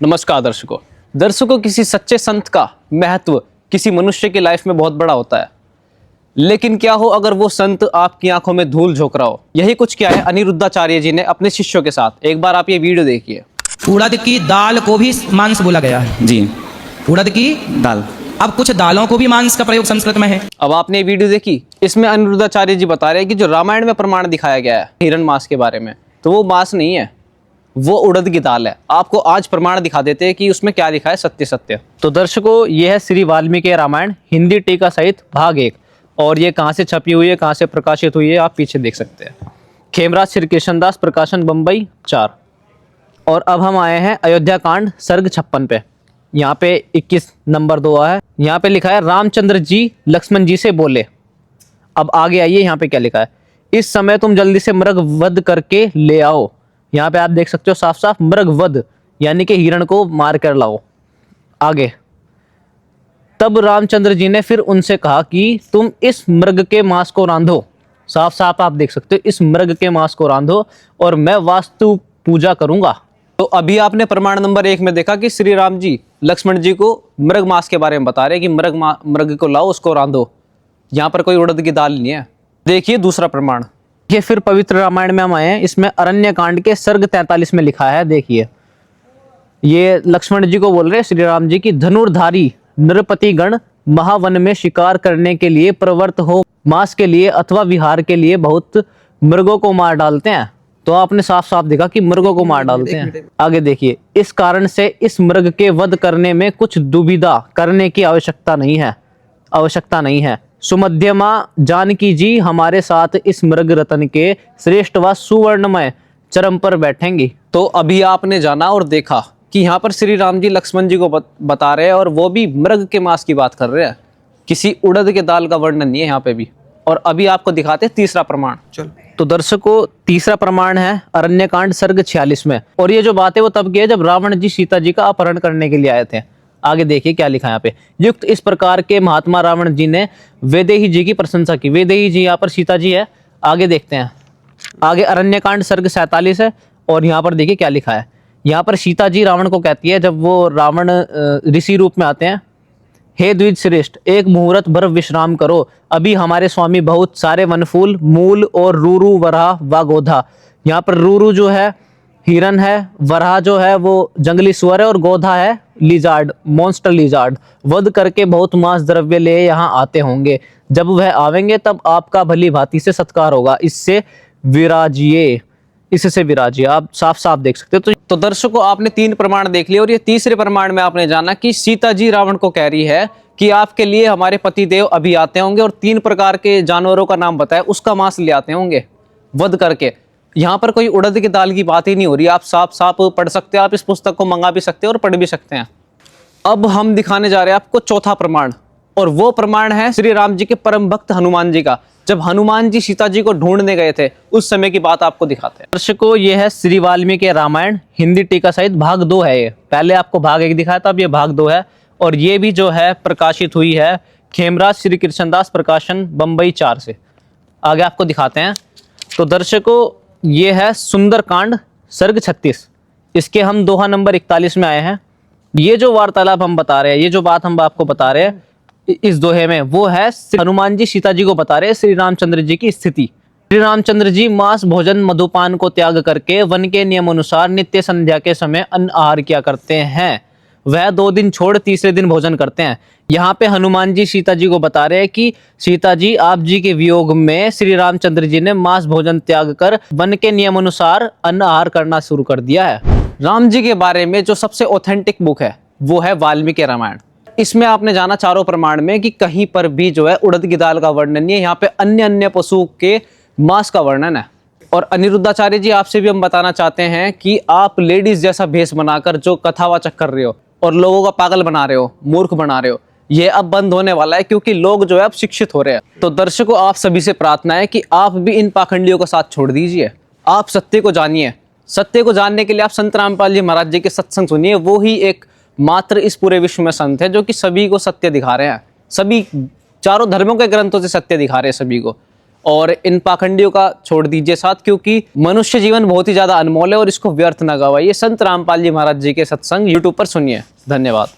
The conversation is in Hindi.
नमस्कार दर्शकों, किसी सच्चे संत का महत्व किसी मनुष्य की लाइफ में बहुत बड़ा होता है। लेकिन क्या हो अगर वो संत आपकी आंखों में धूल झोंक रहा हो। यही कुछ क्या है अनिरुद्धाचार्य जी ने अपने शिष्यों के साथ। एक बार आप ये वीडियो देखिए। उड़द की दाल को भी मांस बोला गया है जी। उड़द की दाल। अब कुछ दालों को भी मांस का प्रयोग संस्कृत में है। अब आपने ये वीडियो देखी, इसमें अनिरुद्धाचार्य जी बता रहे हैं कि जो रामायण में प्रमाण दिखाया गया है हिरण मांस के बारे में, तो वो मांस नहीं है, वो उड़द की दाल है। आपको आज प्रमाण दिखा देते हैं कि उसमें क्या लिखा है सत्य। तो दर्शकों, ये है श्री वाल्मीकि रामायण हिंदी टीका सहित भाग 1। और ये कहाँ से छपी हुई है, कहाँ से प्रकाशित हुई है, आप पीछे देख सकते हैं। खेमराज श्री कृष्णदास प्रकाशन बम्बई 4। और अब हम आए हैं अयोध्या कांड सर्ग 56 पे। यहाँ पे 21 नंबर 2 है। यहाँ पे लिखा है रामचंद्र जी लक्ष्मण जी से बोले। अब आगे आइए, यहाँ पे क्या लिखा है। इस समय तुम जल्दी से मृग वध करके ले आओ। यहाँ पे आप देख सकते हो साफ साफ मृग वध, यानी कि हिरण को मार कर लाओ। आगे, तब रामचंद्र जी ने फिर उनसे कहा कि तुम इस मृग के मांस को रांधो। साफ साफ आप देख सकते हो, इस मृग के मांस को रांधो और मैं वास्तु पूजा करूंगा। तो अभी आपने प्रमाण नंबर 1 में देखा कि श्री राम जी लक्ष्मण जी को मृग मांस के बारे में बता रहे हैं कि मृग को लाओ, उसको रांधो। यहाँ पर कोई उड़द की दाल नहीं है। देखिए दूसरा प्रमाण। ये फिर पवित्र रामायण में हम आए हैं। इसमें अरण्य कांड के सर्ग 43 में लिखा है। देखिए, ये लक्ष्मण जी को बोल रहे हैं श्री राम जी की, धनुर्धारी नृपति गण महावन में शिकार करने के लिए प्रवृत्त हो, मांस के लिए अथवा विहार के लिए बहुत मृगों को मार डालते हैं। तो आपने साफ साफ देखा कि मृगों को मार डालते हैं। आगे देखिए, इस कारण से इस मृग के वध करने में कुछ दुविधा करने की आवश्यकता नहीं है। सुमध्यमा जानकी जी हमारे साथ इस मृग रतन के श्रेष्ठ व सुवर्णमय चरम पर बैठेंगी। तो अभी आपने जाना और देखा कि यहाँ पर श्री राम जी लक्ष्मण जी को बता रहे हैं और वो भी मृग के मांस की बात कर रहे हैं। किसी उड़द के दाल का वर्णन नहीं है यहाँ पे भी। और अभी आपको दिखाते हैं तीसरा प्रमाण। चलो, तो दर्शकों, तीसरा प्रमाण है अरण्य कांड सर्ग 46 में। और ये जो बात है वो तब की है जब रावण जी सीता जी का अपहरण करने के लिए आए थे। आगे देखिए क्या लिखा है यहाँ पे। युक्त इस प्रकार के महात्मा रावण जी ने वैदेही जी की प्रशंसा की। वैदेही जी यहाँ पर सीता जी है। आगे देखते हैं। आगे अरण्य कांड सर्ग 47 है। और यहाँ पर देखिए क्या लिखा है। यहाँ पर सीता जी रावण को कहती है, जब वो रावण ऋषि रूप में आते हैं, हे द्विज श्रेष्ठ, एक मुहूर्त भर विश्राम करो। अभी हमारे स्वामी बहुत सारे वनफूल, मूल और रूरू वराह व गोधा। यहाँ पर रूरू जो है हिरन है, वराह जो है वो जंगली सुअर है, और गोधा है लिजार्ड, मॉन्स्टर लिजार्ड, वध करके बहुत मांस द्रव्य ले यहाँ आते होंगे। जब वह आवेंगे तब आपका भली भांति से सत्कार होगा। इससे विराजिए। आप साफ साफ देख सकते हो। तो दर्शकों, आपने 3 प्रमाण देख लिए और ये तीसरे प्रमाण में आपने जाना कि सीता जी रावण को कह रही है कि आपके लिए हमारे पति देव अभी आते होंगे और 3 प्रकार के जानवरों का नाम बताया, उसका मांस ले आते होंगे वध करके। यहाँ पर कोई उड़द की दाल की बात ही नहीं हो रही। आप साफ साफ पढ़ सकते हो, आप इस पुस्तक को मंगा भी सकते हो और पढ़ भी सकते हैं। अब हम दिखाने जा रहे हैं आपको चौथा प्रमाण, और वो प्रमाण है श्री राम जी के परम भक्त हनुमान जी का। जब हनुमान जी सीता जी को ढूंढने गए थे उस समय की बात आपको दिखाते हैं। दर्शकों, ये है श्री वाल्मीकि रामायण हिंदी टीका सहित भाग 2 है। ये पहले आपको भाग 1 दिखाया था, अब ये भाग 2 है। और ये भी जो है प्रकाशित हुई है खेमराज श्री कृष्णदास प्रकाशन बम्बई 4 से। आगे आपको दिखाते हैं। तो दर्शकों, ये है सुंदर कांड सर्ग 36। इसके हम दोहा नंबर 41 में आए हैं। ये जो वार्तालाप हम बता रहे हैं, ये जो बात हम आपको बता रहे हैं इस दोहे में, वो है हनुमान जी सीता जी को बता रहे हैं श्री रामचंद्र जी की स्थिति। श्री रामचंद्र जी मांस भोजन मधुपान को त्याग करके वन के नियम अनुसार नित्य संध्या के समय अन्न आहार किया करते हैं। वह 2 दिन छोड़ तीसरे दिन भोजन करते हैं। यहाँ पे हनुमान जी सीता जी को बता रहे हैं कि सीता जी, आप जी के वियोग में श्री रामचंद्र जी ने मांस भोजन त्याग कर वन के नियम अनुसार अन्न आहार करना शुरू कर दिया है। राम जी के बारे में जो सबसे ऑथेंटिक बुक है वो है वाल्मीकि रामायण। इसमें आपने जाना चारों प्रमाण में कि कहीं पर भी जो है उड़द की दाल का वर्णन नहीं है। यहाँ पे अन्य पशु के मांस का वर्णन है। और अनिरुद्धाचार्य जी, आपसे भी हम बताना चाहते हैं कि आप लेडीज जैसा भेष बनाकर जो कथावाचक कर रहे हो और लोगों का पागल बना रहे हो, मूर्ख बना रहे हो, ये अब बंद होने वाला है, क्योंकि लोग जो है अब शिक्षित हो रहे हैं। तो दर्शकों, आप सभी से प्रार्थना है कि आप भी इन पाखंडियों का साथ छोड़ दीजिए। आप सत्य को जानिए। सत्य को जानने के लिए आप संत रामपाल जी महाराज जी के सत्संग सुनिए। वो ही एक मात्र इस पूरे विश्व में संत है जो कि सभी को सत्य दिखा रहे हैं। सभी चारों धर्मों के ग्रंथों से सत्य दिखा रहे हैं सभी को। और इन पाखंडियों का छोड़ दीजिए साथ, क्योंकि मनुष्य जीवन बहुत ही ज्यादा अनमोल है और इसको व्यर्थ न गवाइए। संत रामपाल जी महाराज जी के सत्संग यूट्यूब पर सुनिए। धन्यवाद।